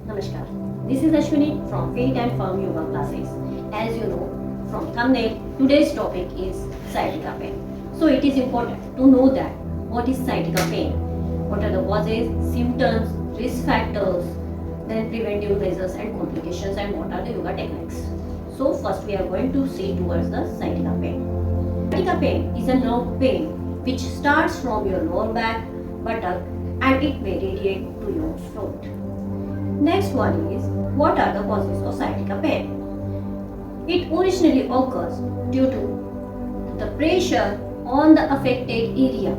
Namaskar. This is Ashwini from Fit and Firm Yoga Classes. As you know from thumbnail, today's topic is sciatica pain. So it is important to know that what is sciatica pain, what are the causes, symptoms, risk factors, then preventive measures and complications, and what are the yoga techniques. So first we are going to see towards the sciatica pain. Sciatica pain is a nerve pain which starts from your lower back, buttock, and it may radiate to your throat. Next one is, what are the causes of sciatica pain? It originally occurs due to the pressure on the affected area.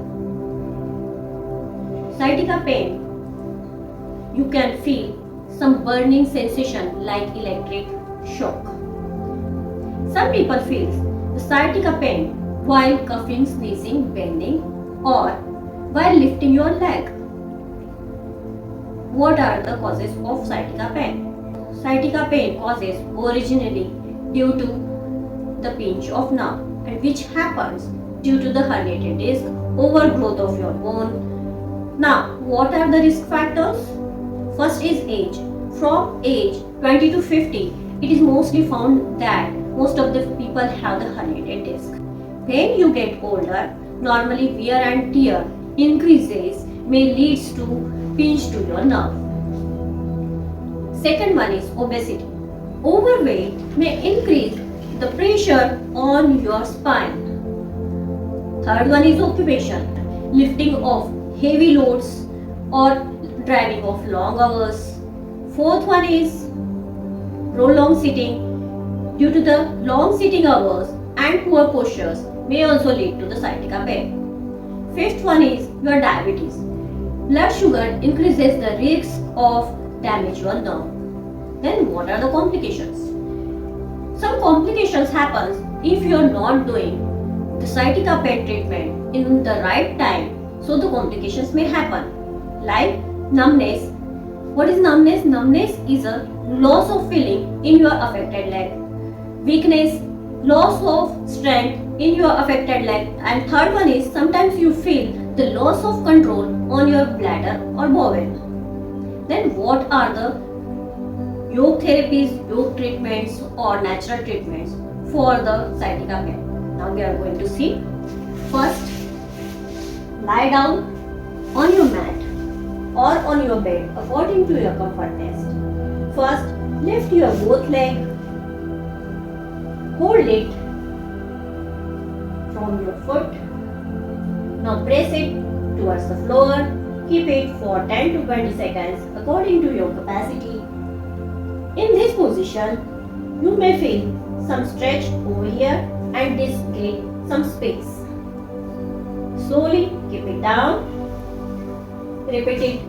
Sciatica pain, you can feel some burning sensation like electric shock. Some people feel the sciatica pain while coughing, sneezing, bending, or while lifting your leg. What are the causes of sciatica pain? Sciatica pain causes originally due to the pinch of nerve, and which happens due to the herniated disc, overgrowth of your bone. Now, what are the risk factors? First is age. From age 20 to 50, it is mostly found that most of the people have the herniated disc. When you get older, normally wear and tear increases may leads to pinch to your nerve. Second one is obesity. Overweight may increase the pressure on your spine. Third one is occupation. Lifting of heavy loads or driving of long hours. Fourth one is prolonged sitting. Due to the long sitting hours and poor postures may also lead to the sciatica pain. Fifth one is your diabetes. Blood sugar increases the risk of damage your nerve. Then what are the complications? Some complications happens if you are not doing the sciatica pain treatment in the right time. So the complications may happen like numbness. What is numbness? Numbness is a loss of feeling in your affected leg. Weakness, loss of strength in your affected leg. And third one is sometimes you feel the loss of control on your bladder or bowel. Then what are the yoga therapies, yoga treatments or natural treatments for the sciatica pain? Now we are going to see. First, lie down on your mat or on your bed according to your comfort test. First, lift your both leg, hold it from your foot. Now press it towards the floor. Keep it for 10 to 20 seconds according to your capacity. In this position, you may feel some stretch over here and this gain some space. Slowly keep it down. Repeat it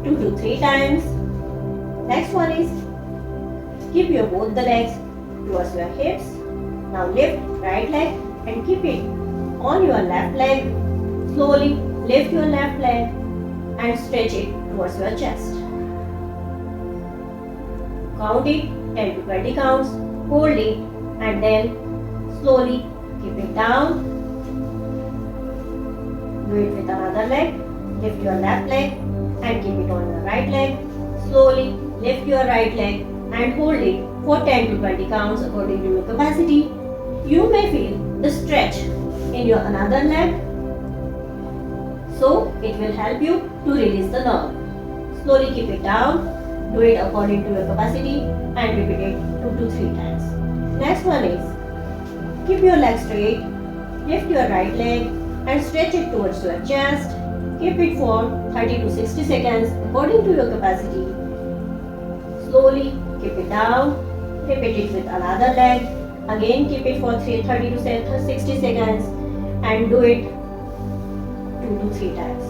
2 to 3 times. Next one is, keep your both the legs towards your hips. Now lift right leg and keep it on your left leg. Slowly lift your left leg and stretch it towards your chest. Count it 10 to 20 counts, hold it and then slowly keep it down. Do it with another leg. Lift your left leg and keep it on your right leg. Slowly lift your right leg and hold it for 10 to 20 counts according to your capacity. You may feel the stretch in your another leg. So it will help you to release the nerve. Slowly keep it down. Do it according to your capacity and repeat it 2 to 3 times. Next one is, keep your leg straight. Lift your right leg and stretch it towards your chest. Keep it for 30 to 60 seconds according to your capacity. Slowly keep it down. Repeat it with another leg. Again keep it for 30 to 60 seconds and do it 2 to 3 times.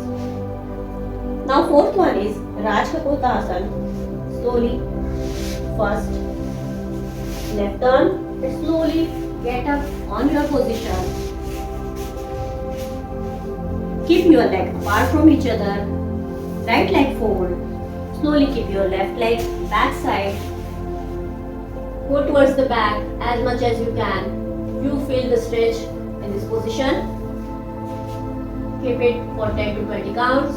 Now fourth one is Rajkapotasana. Slowly, first left turn and slowly get up on your position. Keep your leg apart from each other. Right leg forward. Slowly keep your left leg back side. Go towards the back as much as you can. You feel the stretch in this position. Keep it for 10 to 20 counts.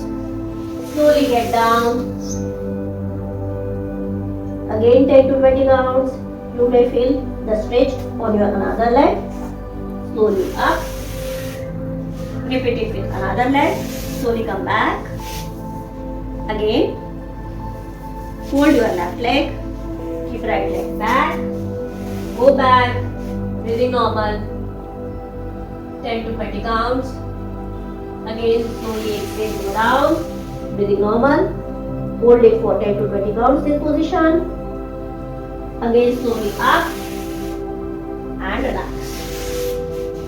Slowly get down. Again 10 to 20 counts. You may feel the stretch on your another leg. Slowly up. Repeat it with another leg. Slowly come back. Again. Fold your left leg. Keep right leg back. Go back. Breathing normal. 10 to 20 counts. Again slowly exhale, go down. Breathing normal. Hold it for 10 to 20 counts in position. Again slowly up and relax.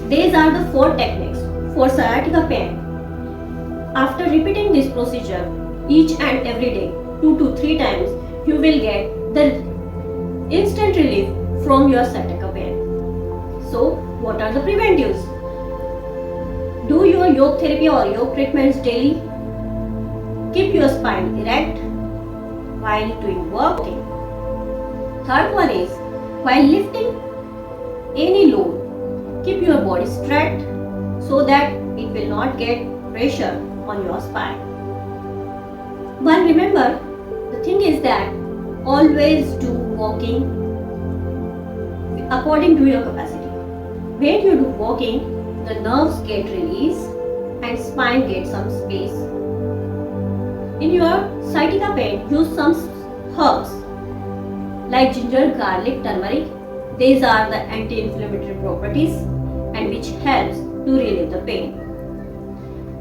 These are the 4 techniques for sciatica pain. After repeating this procedure each and every day 2 to 3 times, you will get the instant relief from your sciatica pain. So, what are the preventives? Do your yoga therapy or yoga treatments daily. Keep your spine erect while doing work. Third one is, while lifting any load, keep your body straight so that it will not get pressure on your spine. But remember, the thing is that always do walking according to your capacity. When you do walking, the nerves get released and spine gets some space. In your sciatica pain, use some herbs like ginger, garlic, turmeric. These are the anti-inflammatory properties and which helps to relieve the pain.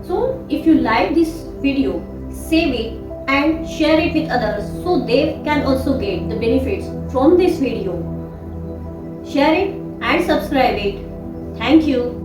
So if you like this video, save it and share it with others so they can also get the benefits from this video. Share it and subscribe it. Thank you.